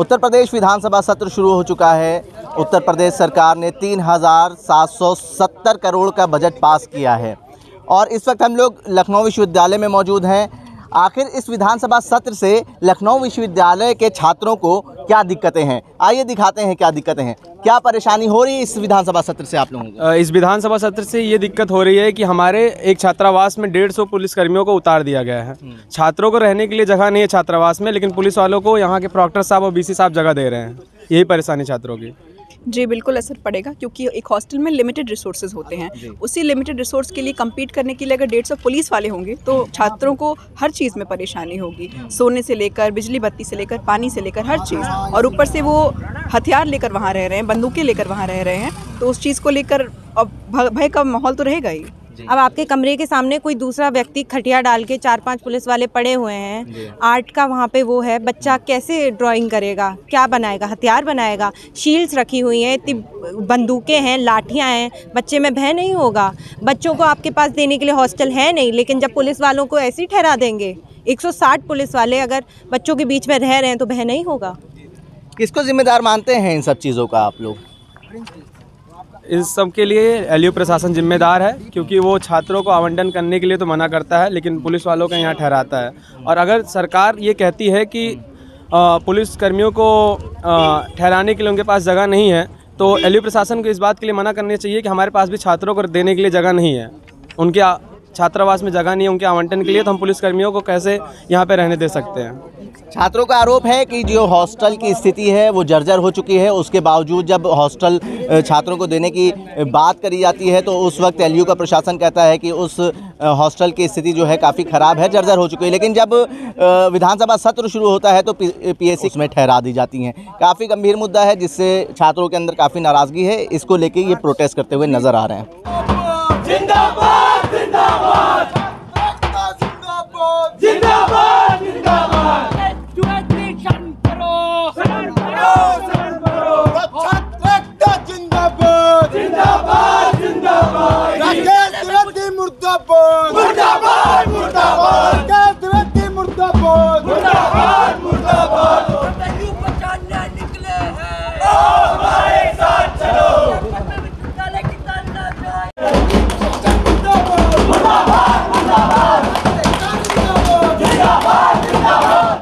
उत्तर प्रदेश विधानसभा सत्र शुरू हो चुका है। उत्तर प्रदेश सरकार ने 3,770 करोड़ का बजट पास किया है और इस वक्त हम लोग लखनऊ विश्वविद्यालय में मौजूद हैं। आखिर इस विधानसभा सत्र से लखनऊ विश्वविद्यालय के छात्रों को क्या दिक्कतें हैं, आइए दिखाते हैं क्या दिक्कतें हैं, क्या परेशानी हो रही है इस विधानसभा सत्र से आप लोगों को। इस विधानसभा सत्र से ये दिक्कत हो रही है कि हमारे एक छात्रावास में 150 पुलिसकर्मियों को उतार दिया गया है। छात्रों को रहने के लिए जगह नहीं है छात्रावास में, लेकिन पुलिस वालों को यहाँ के प्रॉक्टर साहब और बीसी साहब जगह दे रहे हैं। यही परेशानी छात्रों की। जी बिल्कुल असर पड़ेगा, क्योंकि एक हॉस्टल में लिमिटेड रिसोर्सेज होते हैं। उसी लिमिटेड रिसोर्स के लिए compete करने के लिए अगर 150 पुलिस वाले होंगे तो छात्रों को हर चीज़ में परेशानी होगी, सोने से लेकर बिजली बत्ती से लेकर पानी से लेकर हर चीज़। और ऊपर से वो हथियार लेकर वहाँ रह रहे हैं, बंदूकें लेकर वहाँ रह रहे हैं, तो उस चीज़ को लेकर अब भय का माहौल तो रहेगा ही। अब आपके कमरे के सामने कोई दूसरा व्यक्ति खटिया डाल के 4-5 पुलिस वाले पड़े हुए हैं, आर्ट का वहाँ पे वो है, बच्चा कैसे ड्राइंग करेगा, क्या बनाएगा, हथियार बनाएगा, शील्ड्स रखी हुई हैं, इतनी बंदूकें हैं, लाठियाँ हैं, बच्चे में भय नहीं होगा। बच्चों को आपके पास देने के लिए हॉस्टल है नहीं, लेकिन जब पुलिस वालों को ऐसे ही ठहरा देंगे, 160 पुलिस वाले अगर बच्चों के बीच में रह रहे हैं तो भय नहीं होगा। किसको जिम्मेदार मानते हैं इन सब चीज़ों का आप लोग? इस सब के लिए एलयू प्रशासन जिम्मेदार है, क्योंकि वो छात्रों को आवंटन करने के लिए तो मना करता है, लेकिन पुलिस वालों का यहाँ ठहराता है। और अगर सरकार ये कहती है कि पुलिस कर्मियों को ठहराने के लिए उनके पास जगह नहीं है, तो एलयू प्रशासन को इस बात के लिए मना करनी चाहिए कि हमारे पास भी छात्रों को देने के लिए जगह नहीं है, उनके छात्रावास में जगह नहीं है उनके आवंटन के लिए, तो हम पुलिस कर्मियों को कैसे यहाँ पे रहने दे सकते हैं। छात्रों का आरोप है कि जो हॉस्टल की स्थिति है वो जर्जर हो चुकी है, उसके बावजूद जब हॉस्टल छात्रों को देने की बात करी जाती है तो उस वक्त एलयू का प्रशासन कहता है कि उस हॉस्टल की स्थिति जो है काफ़ी ख़राब है, जर्जर हो चुकी है। लेकिन जब विधानसभा सत्र शुरू होता है तो पीएससी उसमें ठहरा दी जाती हैं। काफ़ी गंभीर मुद्दा है जिससे छात्रों के अंदर काफ़ी नाराज़गी है, इसको लेकर ये प्रोटेस्ट करते हुए नज़र आ रहे हैं। जिंदाबाद जिंदाबाद जिंदाबाद जिंदाबाद जिंदाबाद एजुकेशन करो जिंदाबाद जिंदाबाद जिंदाबाद राकेश तिवारी मुर्दाबाद मुर्दाबाद मुर्दाबाद राकेश तिवारी मुर्दाबाद मुर्दाबाद मुर्दाबाद वतन बचाने निकले हैं, हमारे साथ चलो।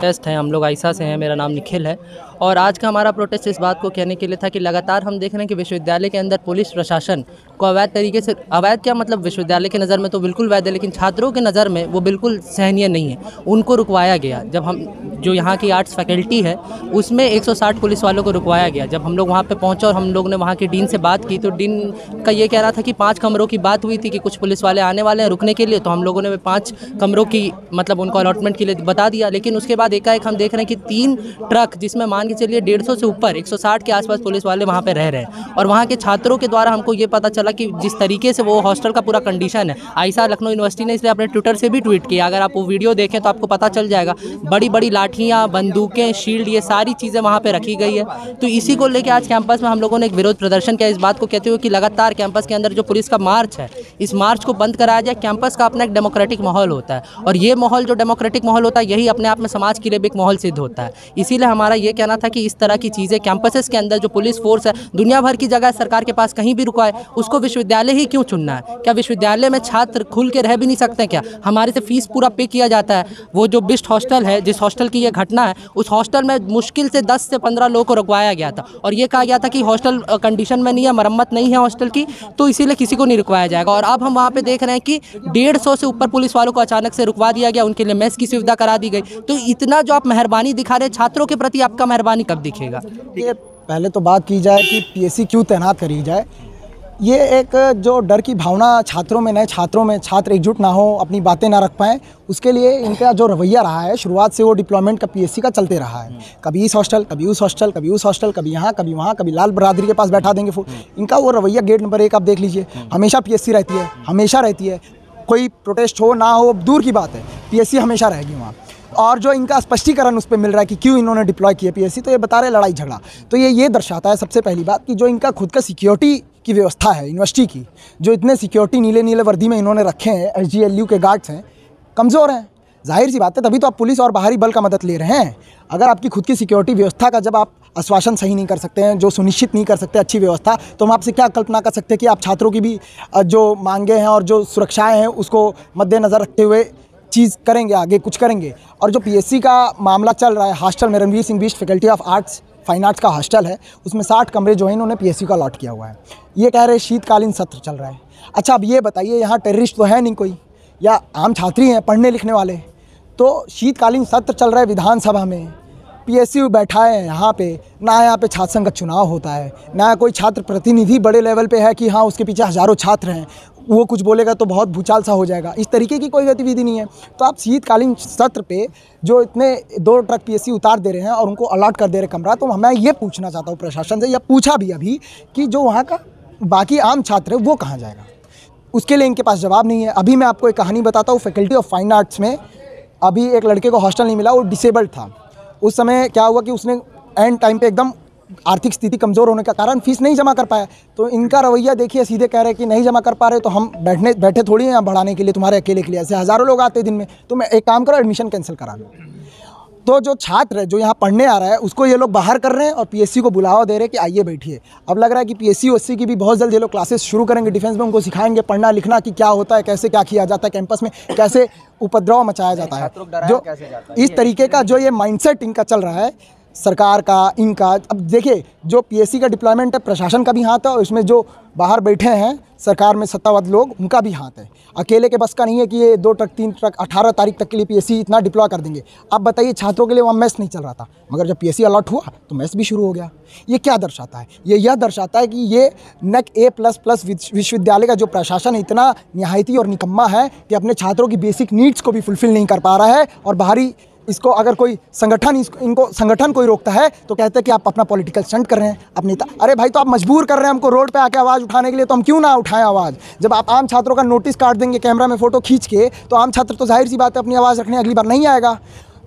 टेस्ट हैं, हम लोग आइसा से हैं, मेरा नाम निखिल है। और आज का हमारा प्रोटेस्ट इस बात को कहने के लिए था कि लगातार हम देख रहे हैं कि विश्वविद्यालय के अंदर पुलिस प्रशासन को अवैध तरीके से, अवैध क्या मतलब विश्वविद्यालय की नज़र में तो बिल्कुल वैध है, लेकिन छात्रों की नज़र में वो बिल्कुल सहनीय नहीं है। उनको रुकवाया गया, जब हम जो यहाँ की आर्ट्स फैकल्टी है उसमें 160 पुलिस वालों को रुकवाया गया। जब हम लोग वहाँ पर पहुँचे और हम लोग ने वहाँ के डीन से बात की तो डीन का ये कह रहा था कि 5 कमरों की बात हुई थी कि कुछ पुलिस वाले आने वाले हैं रुकने के लिए, तो हम लोगों ने 5 कमरों की मतलब उनको अलॉटमेंट के लिए बता दिया। लेकिन उसके बाद एकाएक हम देख रहे हैं कि 3 ट्रक जिसमें मान के चलिए 150 से ऊपर 160 के आसपास पुलिस वाले वहाँ पे रह रहे हैं। और वहाँ के छात्रों के द्वारा हमको ये पता चला कि जिस तरीके से वो हॉस्टल का पूरा कंडीशन है, आइसा लखनऊ यूनिवर्सिटी ने इसलिए अपने ट्विटर से भी ट्वीट किया, अगर आप वो वीडियो देखें तो आपको पता चल जाएगा, बड़ी बड़ी लाठियाँ, बंदूकें, शील्ड, ये सारी चीज़ें वहाँ पर रखी गई है। तो इसी को लेकर आज कैंपस में हम लोगों ने एक विरोध प्रदर्शन किया, इस बात को कहते हुए कि लगातार कैंपस के अंदर जो पुलिस का मार्च है, इस मार्च को बंद कराया जाए। कैंपस का अपना एक डेमोक्रेटिक माहौल होता है और ये माहौल जो डेमोक्रेटिक माहौल होता है यही अपने आप में समाज के लिए भी एक माहौल सिद्ध होता है। इसीलिए हमारा ये कहना था कि इस तरह की चीज़ें कैंपसेस के अंदर जो पुलिस फोर्स है दुनिया भर की जगह सरकार के पास कहीं भी रुकवाए, उसको विश्वविद्यालय ही क्यों चुनना है? क्या विश्वविद्यालय में छात्र खुल के रह भी नहीं सकते क्या? हमारे से फीस पूरा पे किया जाता है। वो जो बिस्ट हॉस्टल है, जिस हॉस्टल की ये घटना है, उस हॉस्टल में मुश्किल से 10 से 15 लोगों को रुकवाया गया था और ये कहा गया था कि हॉस्टल कंडीशन में नहीं है, मरम्मत नहीं है हॉस्टल की, तो इसीलिए किसी को नहीं रुकवाया जाएगा। और अब हम वहाँ पे देख रहे हैं कि 150 से ऊपर पुलिस वालों को अचानक से रुकवा दिया गया, उनके लिए मेस की सुविधा करा दी गई। तो इतना जो आप मेहरबानी दिखा रहे हैं छात्रों के प्रति, आपका मेहरबानी कब दिखेगा? ये पहले तो बात की जाए कि पीएससी क्यों तैनात करी जाए। ये एक जो डर की भावना छात्रों में, नए छात्रों में, छात्र एकजुट ना हो, अपनी बातें ना रख पाएँ, उसके लिए इनका जो रवैया रहा है शुरुआत से वो डिप्लॉयमेंट का पीएससी का चलते रहा है। कभी इस हॉस्टल, कभी उस हॉस्टल, कभी उस हॉस्टल, कभी यहाँ, कभी वहाँ, कभी लाल बरादरी के पास बैठा देंगे। इनका वो रवैया गेट नंबर 1 आप देख लीजिए, हमेशा पीएससी रहती है, हमेशा रहती है। कोई प्रोटेस्ट हो ना हो दूर की बात है, पीएससी हमेशा रहेगी वहाँ। और जो इनका स्पष्टीकरण उस पर मिल रहा है कि क्यों इन्होंने डिप्लॉय किया पीएससी, तो ये बता रहे लड़ाई झगड़ा। तो ये दर्शाता है सबसे पहली बात कि जो इनका खुद का सिक्योरिटी की व्यवस्था है यूनिवर्सिटी की, जो इतने सिक्योरिटी नीले नीले वर्दी में इन्होंने रखे हैं, SGLU के गार्ड्स हैं, कमज़ोर हैं। जाहिर सी बात है, तभी तो आप पुलिस और बाहरी बल का मदद ले रहे हैं। अगर आपकी खुद की सिक्योरिटी व्यवस्था का जब आप आश्वासन सही नहीं कर सकते हैं, जो सुनिश्चित नहीं कर सकते अच्छी व्यवस्था, तो हम आपसे क्या कल्पना कर सकते हैं कि आप छात्रों की भी जो मांगे हैं और जो सुरक्षाएं हैं उसको मद्देनज़र रखते हुए चीज़ करेंगे, आगे कुछ करेंगे। और जो पीएससी का मामला चल रहा है, हॉस्टल में Ranveer Singh Bisht faculty of arts fine arts का हॉस्टल है, उसमें 60 कमरे जो हैं इन्होंने पीएससी का अलॉट किया हुआ है। ये कह रहे शीतकालीन सत्र चल रहा है। अच्छा, अब ये बताइए, यहाँ टेररिस्ट तो है नहीं कोई, या आम छात्री हैं पढ़ने लिखने वाले, तो शीतकालीन सत्र चल रहा है विधानसभा में, पीएससी बैठा है यहाँ पे, ना यहाँ पे छात्र संघ का चुनाव होता है, ना कोई छात्र प्रतिनिधि बड़े लेवल पे है कि हाँ उसके पीछे हज़ारों छात्र हैं, वो कुछ बोलेगा तो बहुत भूचाल सा हो जाएगा, इस तरीके की कोई गतिविधि नहीं है। तो आप शीतकालीन सत्र पे जो इतने 2 ट्रक पीएससी उतार दे रहे हैं और उनको अलॉट कर दे रहे कमरा, तो मैं ये पूछना चाहता हूँ प्रशासन से, या पूछा भी अभी, कि जो वहाँ का बाकी आम छात्र है वो कहाँ जाएगा, उसके लिए इनके पास जवाब नहीं है। अभी मैं आपको एक कहानी बताता हूँ, फैकल्टी ऑफ फाइन आर्ट्स में अभी एक लड़के को हॉस्टल नहीं मिला, वो डिसेबल्ड था। उस समय क्या हुआ कि उसने एंड टाइम पे एकदम आर्थिक स्थिति कमज़ोर होने का कारण फ़ीस नहीं जमा कर पाया। तो इनका रवैया देखिए, सीधे कह रहे हैं कि नहीं जमा कर पा रहे तो हम बैठे थोड़ी हैं यहाँ बढ़ाने के लिए, तुम्हारे अकेले के लिए, ऐसे हज़ारों लोग आते हैं दिन में, तो मैं एक काम करो, एडमिशन कैंसिल करा लो। तो जो छात्र है जो यहाँ पढ़ने आ रहा है उसको ये लोग बाहर कर रहे हैं और पीएससी को बुलावा दे रहे हैं कि आइए बैठिए। अब लग रहा है कि पीएससी ओएससी की भी बहुत जल्द ये लोग क्लासेस शुरू करेंगे, डिफेंस में उनको सिखाएंगे पढ़ना लिखना कि क्या होता है, कैसे क्या किया जाता है, कैंपस में कैसे उपद्रव मचाया जाता है। जो इस तरीके का जो ये माइंडसेट इनका चल रहा है सरकार का, इनका, अब देखिए जो पीएससी का डिप्लॉयमेंट है, प्रशासन का भी हाथ है और इसमें जो बाहर बैठे हैं सरकार में सत्तावध लोग, उनका भी हाथ है। अकेले के बस का नहीं है कि ये 2 ट्रक 3 ट्रक 18 तारीख तक के लिए पीएससी इतना डिप्लॉय कर देंगे। अब बताइए, छात्रों के लिए वहाँ मेस नहीं चल रहा था, मगर जब पीएससी अलॉट हुआ तो मेस भी शुरू हो गया। ये क्या दर्शाता है? ये यह दर्शाता है कि ये नेक A++ विश्वविद्यालय का जो प्रशासन है इतना निहायती और निकम्मा है कि अपने छात्रों की बेसिक नीड्स को भी फुलफिल नहीं कर पा रहा है। और बाहरी इसको अगर कोई संगठन इनको संगठन कोई रोकता है तो कहते हैं कि आप अपना पॉलिटिकल स्टंट कर रहे हैं, अपनी अरे भाई, तो आप मजबूर कर रहे हैं हमको रोड पे आके आवाज़ उठाने के लिए, तो हम क्यों ना उठाएं आवाज़। जब आप आम छात्रों का नोटिस काट देंगे कैमरा में फ़ोटो खींच के, तो आम छात्र तो जाहिर सी बात है अपनी आवाज़ रखने अगली बार नहीं आएगा।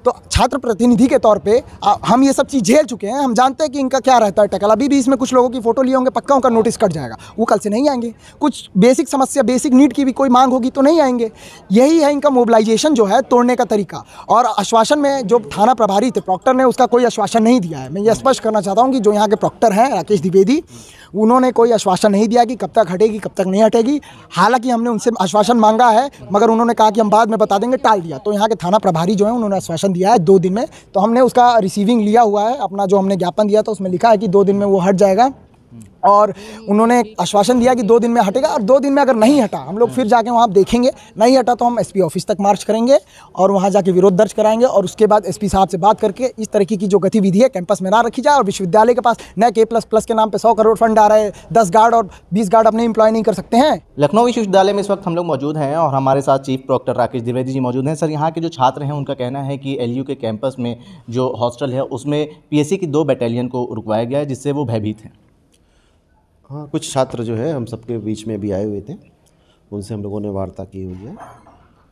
तो छात्र प्रतिनिधि के तौर पे हम ये सब चीज़ झेल चुके हैं, हम जानते हैं कि इनका क्या रहता है टकल। अभी भी इसमें कुछ लोगों की फ़ोटो लिए होंगे, पक्का उनका नोटिस कट जाएगा, वो कल से नहीं आएंगे। कुछ बेसिक समस्या, बेसिक नीड की भी कोई मांग होगी तो नहीं आएंगे। यही है इनका मोबिलाइजेशन जो है तोड़ने का तरीका। और आश्वासन में जो थाना प्रभारी थे प्रॉक्टर ने उसका कोई आश्वासन नहीं दिया है। मैं ये स्पष्ट करना चाहता हूँ कि जो यहाँ के प्रॉक्टर हैं राकेश द्विवेदी, उन्होंने कोई आश्वासन नहीं दिया कि कब तक हटेगी कब तक नहीं हटेगी। हालांकि हमने उनसे आश्वासन मांगा है मगर उन्होंने कहा कि हम बाद में बता देंगे, टाल दिया। तो यहाँ के थाना प्रभारी जो है उन्होंने आश्वासन दिया है 2 दिन में, तो हमने उसका रिसीविंग लिया हुआ है। अपना जो हमने ज्ञापन दिया था उसमें लिखा है कि 2 दिन में वो हट जाएगा और उन्होंने आश्वासन दिया कि 2 दिन में हटेगा। और 2 दिन में अगर नहीं हटा हम लोग फिर जाके वहाँ देखेंगे, नहीं हटा तो हम एसपी ऑफिस तक मार्च करेंगे और वहाँ जाके विरोध दर्ज कराएंगे। और उसके बाद एसपी साहब से बात करके इस तरीके की जो गतिविधि है कैंपस में ना रखी जाए। और विश्वविद्यालय के पास नेक A++ के नाम पे 100 करोड़ फंड आ रहा है, 10 गार्ड और 20 गार्ड अपने एम्प्लॉय नहीं कर सकते हैं। लखनऊ विश्वविद्यालय में इस वक्त हम लोग मौजूद हैं और हमारे साथ चीफ प्रॉक्टर राकेश द्विवेदी जी मौजूद हैं। सर, यहाँ के जो छात्र हैं उनका कहना है कि LU के कैंपस में जो हॉस्टल है उसमें PSC की 2 बैटालियन को रुकवाया गया है, जिससे वो भयभीत हैं। हाँ, कुछ छात्र जो है हम सबके बीच में भी आए हुए थे, उनसे हम लोगों ने वार्ता की हुई है।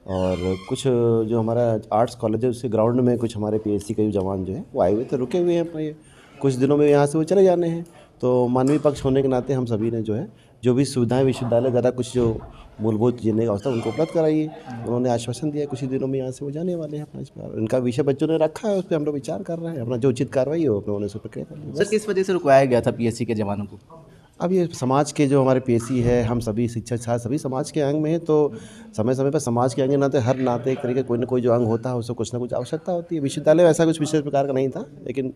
और कुछ जो हमारा आर्ट्स कॉलेज है उसके ग्राउंड में कुछ हमारे PSC के जवान जो है वो आए हुए थे, रुके हुए हैं। कुछ दिनों में यहाँ से वो चले जाने हैं। तो मानवीय पक्ष होने के नाते हम सभी ने जो है जो भी सुविधाएं विश्वविद्यालय द्वारा कुछ जो मूलभूत जीने का अवस्था उनको उपलब्ध कराइए। उन्होंने आश्वासन दिया कुछ ही दिनों में यहाँ से वो जाने वाले हैं। अपना इस पर इनका विषय बच्चों ने रखा है, उस पर हम लोग विचार कर रहे हैं। अपना जो उचित कार्रवाई हो अपने उस पर प्रक्रिया कर ली। सर, किस वजह से रुकवाया गया था PSC के जवानों को? अब ये समाज के जो हमारे PSC है, हम सभी शिक्षक छात्र सभी समाज के अंग में हैं। तो समय समय पर समाज के अंग नाते हर नाते एक तरीके कोई ना कोई जो अंग होता है उसको कुछ ना कुछ आवश्यकता होती है। विश्वविद्यालय ऐसा कुछ विशेष प्रकार का नहीं था, लेकिन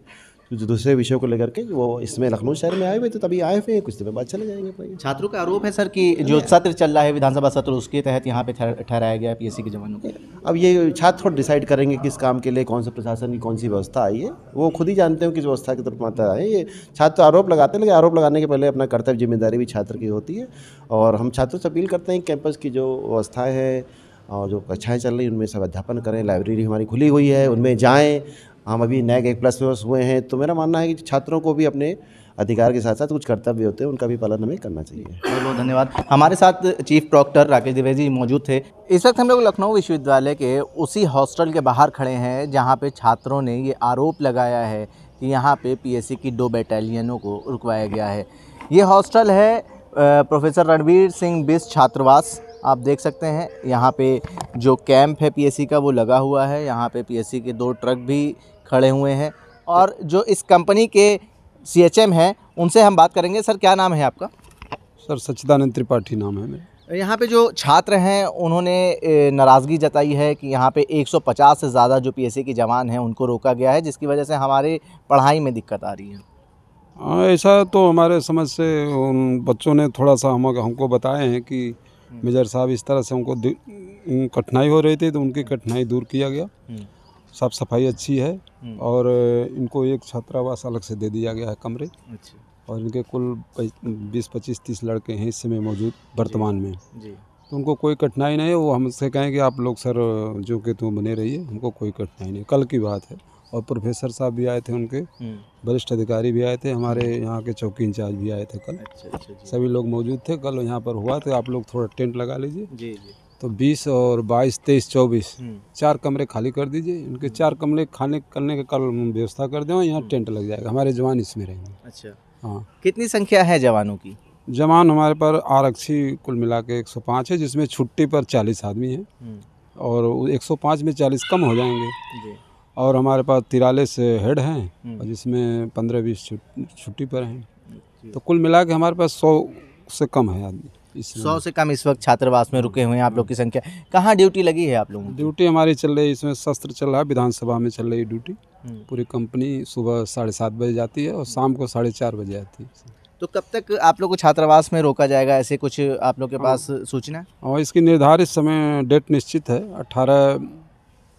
जो दूसरे विषयों को लेकर के वो इसमें लखनऊ शहर में आए हुए थे, तभी आए हुए, कुछ दिन बाद चले जाएंगे। छात्रों का आरोप है सर कि जो सत्र चल रहा है विधानसभा सत्र उसके तहत यहाँ पे ठहराया गया है PSC के जवानों को। अब ये छात्र खुद डिसाइड करेंगे किस काम के लिए कौन सा प्रशासन की कौन सी व्यवस्था आई है, वो खुद ही जानते हो किस व्यवस्था की तरफ मात्रा है। ये छात्र आरोप लगाते हैं, लेकिन आरोप लगाने के पहले अपना कर्तव्य जिम्मेदारी भी छात्र की होती है। और हम छात्रों से अपील करते हैं कैंपस की जो व्यवस्थाएँ हैं और जो कक्षाएँ चल रही हैं उनमें सब अध्यापन करें। लाइब्रेरी हमारी खुली हुई है, उनमें जाएँ। हम अभी NAC A++ हुए हैं, तो मेरा मानना है कि छात्रों को भी अपने अधिकार के साथ साथ कुछ कर्तव्य होते हैं, उनका भी पालन हमें करना चाहिए। बहुत बहुत धन्यवाद। हमारे साथ चीफ प्रॉक्टर राकेश द्विवेदी जी मौजूद थे। इस वक्त हम लोग लखनऊ विश्वविद्यालय के उसी हॉस्टल के बाहर खड़े हैं जहां पे छात्रों ने ये आरोप लगाया है कि यहाँ पे पीएससी की 2 बटालियनों को रुकवाया गया है। ये हॉस्टल है प्रोफेसर रणवीर सिंह बिष्ट छात्रावास। आप देख सकते हैं यहाँ पे जो कैंप है पीएससी का वो लगा हुआ है। यहाँ पे पीएससी के 2 ट्रक भी खड़े हुए हैं और जो इस कंपनी के सीएचएम हैं उनसे हम बात करेंगे। सर, क्या नाम है आपका? सर, सच्चिदानंद त्रिपाठी नाम है मेरा। यहाँ पे जो छात्र हैं उन्होंने नाराज़गी जताई है कि यहाँ पे 150 से ज़्यादा जो पीएससी के जवान हैं उनको रोका गया है, जिसकी वजह से हमारे पढ़ाई में दिक्कत आ रही है। हाँ, ऐसा तो हमारे समझ से उन बच्चों ने थोड़ा सा हमको बताए हैं कि मेजर साहब इस तरह से हमको कठिनाई हो रही थी, तो उनकी कठिनाई दूर किया गया। साफ सफाई अच्छी है और इनको एक छात्रावास अलग से दे दिया गया है कमरे। और इनके कुल 20-25-30 लड़के हैं इस समय मौजूद वर्तमान में जी। तो उनको कोई कठिनाई नहीं है। वो हमसे कहें कि आप लोग सर जो कि तुम बने रहिए, हमको कोई कठिनाई नहीं। कल की बात है। और प्रोफेसर साहब भी आए थे, उनके वरिष्ठ अधिकारी भी आए थे, हमारे यहाँ के चौकी इंचार्ज भी आए थे कल। अच्छा, सभी लोग मौजूद थे। कल यहाँ पर हुआ तो आप लोग थोड़ा टेंट लगा लीजिए जी। तो 20 और 22, 23, 24 4 कमरे खाली कर दीजिए। इनके 4 कमरे खाने करने के कल व्यवस्था कर दें और यहाँ टेंट लग जाएगा। हमारे जवान इसमें रहेंगे। अच्छा, हाँ। कितनी संख्या है जवानों की? जवान हमारे पर आरक्षी कुल मिला के 105 है, जिसमें छुट्टी पर 40 आदमी हैं और 105 में 40 कम हो जाएंगे जी। और हमारे पास 43 हेड हैं और जिसमें 15-20 छुट्टी पर हैं। तो कुल मिला के हमारे पास 100 से कम है आदमी। 100 से कम इस वक्त छात्रावास में रुके हुए हैं आप लोग की संख्या। कहाँ ड्यूटी लगी है आप लोगों की? ड्यूटी हमारी चल रही है, इसमें शस्त्र चल रहा है, विधानसभा में चल रही है ड्यूटी। पूरी कंपनी सुबह 7:30 बजे जाती है और शाम को 4:30 बजे आती है। तो कब तक आप लोग को छात्रावास में रोका जाएगा, ऐसे कुछ आप लोग के पास सूचना है? और इसकी निर्धारित समय डेट निश्चित है 18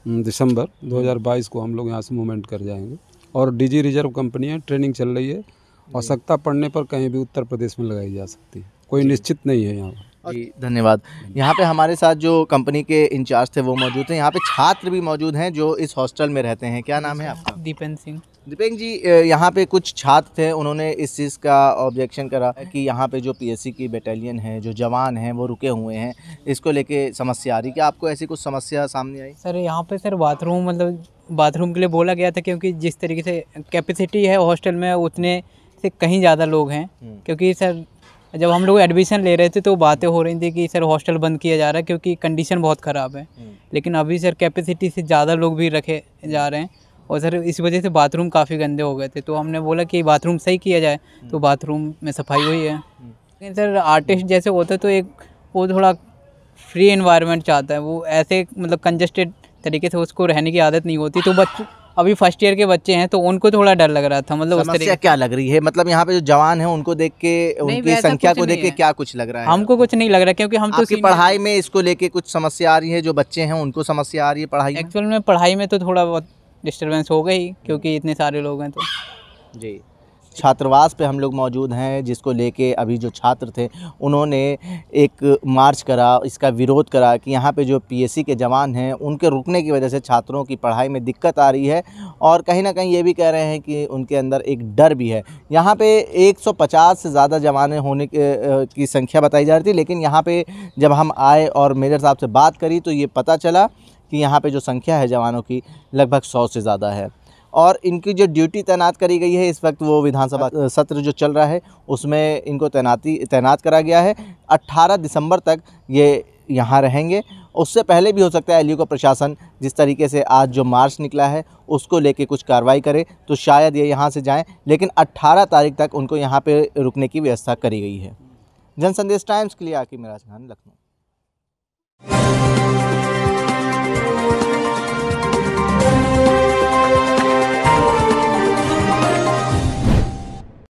दिसंबर 2022 को हम लोग यहाँ से मूवमेंट कर जाएंगे। और डीजी रिजर्व कंपनी है, ट्रेनिंग चल रही है। आवश्यकता पड़ने पर कहीं भी उत्तर प्रदेश में लगाई जा सकती है, कोई निश्चित नहीं है यहाँ पर। जी, धन्यवाद। यहाँ पे हमारे साथ जो कंपनी के इंचार्ज थे वो मौजूद हैं। यहाँ पे छात्र भी मौजूद हैं जो इस हॉस्टल में रहते हैं। क्या नाम है आपका? दीपेंद्र सिंह। दीपेंद्र जी, यहाँ पे कुछ छात्र थे, उन्होंने इस चीज़ का ऑब्जेक्शन करा कि यहाँ पे जो पीएससी की बटालियन है, जो जवान हैं वो रुके हुए हैं, इसको लेके समस्या आ रही। क्या आपको ऐसी कुछ समस्या सामने आई? सर, यहाँ पे सर बाथरूम के लिए बोला गया था, क्योंकि जिस तरीके से कैपेसिटी है हॉस्टल में उतने से कहीं ज़्यादा लोग हैं। क्योंकि सर जब हम लोग एडमिशन ले रहे थे तो बातें हो रही थी कि सर हॉस्टल बंद किया जा रहा है क्योंकि कंडीशन बहुत ख़राब है। लेकिन अभी सर कैपेसिटी से ज़्यादा लोग भी रखे जा रहे हैं और सर इस वजह से बाथरूम काफ़ी गंदे हो गए थे। तो हमने बोला कि बाथरूम सही किया जाए, तो बाथरूम में सफाई हुई है। लेकिन सर आर्टिस्ट जैसे होता है तो एक वो थोड़ा फ्री एनवायरनमेंट चाहता है, वो ऐसे मतलब कंजस्टेड तरीके से उसको रहने की आदत नहीं होती। तो बच्चे अभी फर्स्ट ईयर के बच्चे हैं तो उनको थोड़ा डर लग रहा था। मतलब समस्या क्या लग रही है? मतलब यहाँ पे जो जवान हैं उनको देख के, उनकी संख्या को देख के क्या कुछ लग रहा है? हमको कुछ नहीं लग रहा, क्योंकि हम तो पढ़ाई में इसको लेके कुछ समस्या आ रही है, जो बच्चे हैं उनको समस्या आ रही है पढ़ाई में? एक्चुअल में पढ़ाई में तो थोड़ा बहुत डिस्टर्बेंस हो गई क्योंकि इतने सारे लोग हैं। तो जी, छात्रावास पे हम लोग मौजूद हैं, जिसको लेके अभी जो छात्र थे उन्होंने एक मार्च करा, इसका विरोध करा कि यहाँ पे जो पीएससी के जवान हैं उनके रुकने की वजह से छात्रों की पढ़ाई में दिक्कत आ रही है। और कहीं ना कहीं ये भी कह रहे हैं कि उनके अंदर एक डर भी है। यहाँ पे 150 से ज़्यादा जवान होने की संख्या बताई जा रही थी, लेकिन यहाँ पे जब हम आए और मेजर साहब से बात करी तो ये पता चला कि यहाँ पे जो संख्या है जवानों की लगभग 100 से ज़्यादा है। और इनकी जो ड्यूटी तैनात करी गई है इस वक्त, वो विधानसभा सत्र जो चल रहा है उसमें इनको तैनात करा गया है। 18 दिसंबर तक ये यहाँ रहेंगे। उससे पहले भी हो सकता है एलयू का प्रशासन जिस तरीके से आज जो मार्च निकला है उसको लेके कुछ कार्रवाई करे, तो शायद ये यहाँ से जाएं। लेकिन 18 तारीख तक उनको यहाँ पे रुकने की व्यवस्था करी गई है। जनसंदेश टाइम्स के लिए आकिब मिराज खान, लखनऊ।